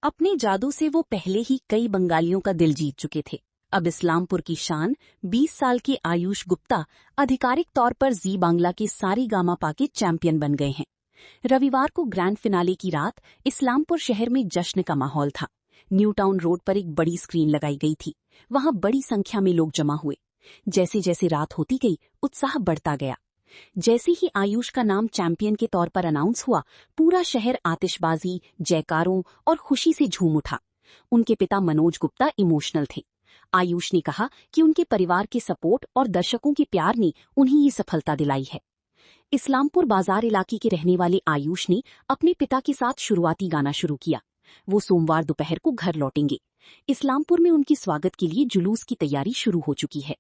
अपने जादू से वो पहले ही कई बंगालियों का दिल जीत चुके थे। अब इस्लामपुर की शान 20 साल के आयुष गुप्ता आधिकारिक तौर पर जी बांग्ला के सारेगामापा के चैंपियन बन गए हैं। रविवार को ग्रैंड फिनाले की रात इस्लामपुर शहर में जश्न का माहौल था। न्यू टाउन रोड पर एक बड़ी स्क्रीन लगाई गई थी। वहां बड़ी संख्या में लोग जमा हुए। जैसे जैसे रात होती गई, उत्साह बढ़ता गया। जैसे ही आयुष का नाम चैंपियन के तौर पर अनाउंस हुआ, पूरा शहर आतिशबाजी, जयकारों और खुशी से झूम उठा। उनके पिता मनोज गुप्ता इमोशनल थे। आयुष ने कहा कि उनके परिवार के सपोर्ट और दर्शकों के प्यार ने उन्हें ये सफलता दिलाई है। इस्लामपुर बाजार इलाके के रहने वाले आयुष ने अपने पिता के साथ शुरुआती गाना शुरू किया। वो सोमवार दोपहर को घर लौटेंगे। इस्लामपुर में उनके स्वागत के लिए जुलूस की तैयारी शुरू हो चुकी है।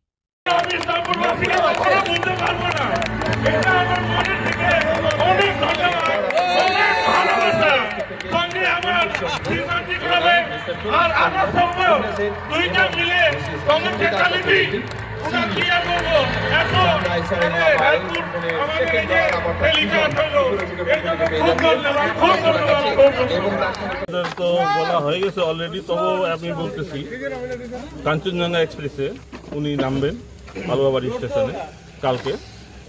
তো বলা হয়ে গেছে অলরেডি, তবু আমি বলতেছি কাঞ্চনজঙ্ঘা এক্সপ্রেসে উনি নামবেন আলুয়াবাড়ি স্টেশনে কালকে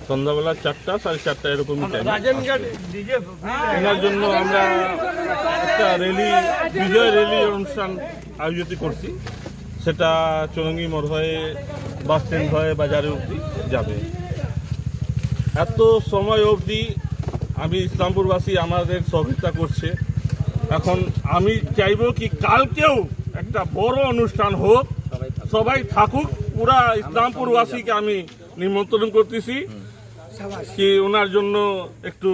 সন্ধ্যাবেলা 4টা 4:30 এরকমই টাইম। এনার জন্য আমরা একটা র্যালি, বিজয় র্যালি অনুষ্ঠান আয়োজিত করছি। সেটা চৌরঙ্গি মোড় হয়ে বাস স্ট্যান্ড হয়ে বাজারে অবধি যাবে। এত সময় অবধি আমি ইসলামপুরবাসী আমাদের সহযোগিতা করছে। এখন আমি চাইব কি কালকেও একটা বড় অনুষ্ঠান হোক, সবাই থাকুক। পুরা ইসলামপুরবাসীকে আমি নিমন্ত্রণ করতেছি কি ওনার জন্য একটু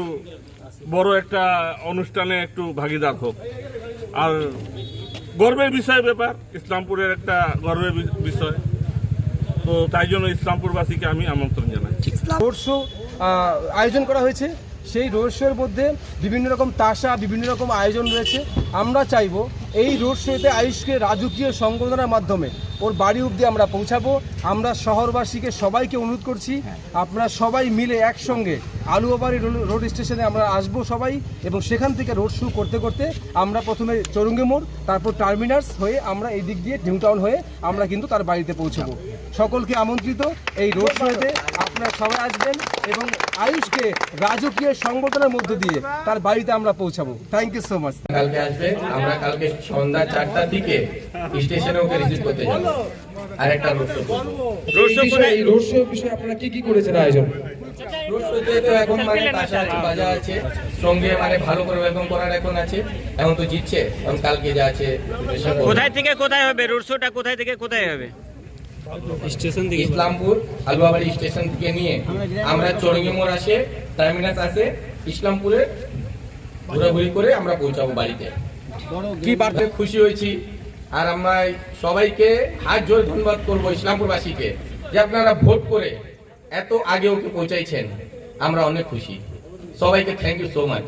বড় একটা অনুষ্ঠানে একটু ভাগিদার হোক। আর গর্বের ব্যাপার, ইসলামপুরের একটা গর্বের বিষয়। তো তাই জন্য ইসলামপুরবাসীকে আমি আমন্ত্রণ জানাই। রোড শো আয়োজন করা হয়েছে। সেই রোড শোর মধ্যে বিভিন্ন রকম তাসা, বিভিন্ন রকম আয়োজন রয়েছে। আমরা চাইব এই রোড শোতে আয়ুষকে রাজকীয় সংবর্ধনার মাধ্যমে ওর বাড়ি অবধি আমরা পৌঁছাবো। আমরা শহরবাসীকে সবাইকে অনুরোধ করছি, আপনারা সবাই মিলে একসঙ্গে আলুয়াবাড়ি রোড স্টেশনে আমরা আসবো সবাই, এবং সেখান থেকে রোড শো করতে করতে আমরা প্রথমে চৌরঙ্গি মোড়, তারপর টার্মিনাস হয়ে আমরা এই দিক দিয়ে নিউ টাউন হয়ে আমরা কিন্তু তার বাড়িতে পৌঁছাবো। সকলকে আমন্ত্রিত এই রোড শোতে আপনারা সবাই আসবেন এবং আয়ুষকে রাজকীয় সংবর্ধনার মধ্য দিয়ে তার বাড়িতে আমরা পৌঁছাবো। Thank you so much. কালকে আসবে, আমরা কালকে সন্ধ্যা 4টা থেকে স্টেশনে ওকে রিসিভ করতে যাব। আর একটা রোড শো বিষয়ে আপনারা কি করেছেন আয়োজন? রোড শোতে তো এখন মানে তাসা আছে, বাজা আছে, সঙ্গে মানে ভালো করে ওয়েলকাম করার এখন আছে। এখন তো জিতছে, এখন কালকে যা আছে। কোথায় থেকে কোথায় হবে রোড শোটা? কোথায় থেকে কোথায় হবে? স্টেশন থেকে ইসলামপুর আলুয়াবাড়ি স্টেশন থেকে নিয়ে আমরা চৌরঙ্গি মোড় আসে, টার্মিনাস আসে, ইসলামপুরে ঘোরাঘুরি করে আমরা পৌঁছাবো বাড়িতে। কি বার্তা খুশি হয়েছি। আর আমরা সবাইকে হাত জোড়ে ধন্যবাদ করবো ইসলামপুরবাসীকে যে আপনারা ভোট করে এত আগে ওকে পৌঁছাইছেন। আমরা অনেক খুশি। সবাইকে থ্যাংক ইউ সো মাচ।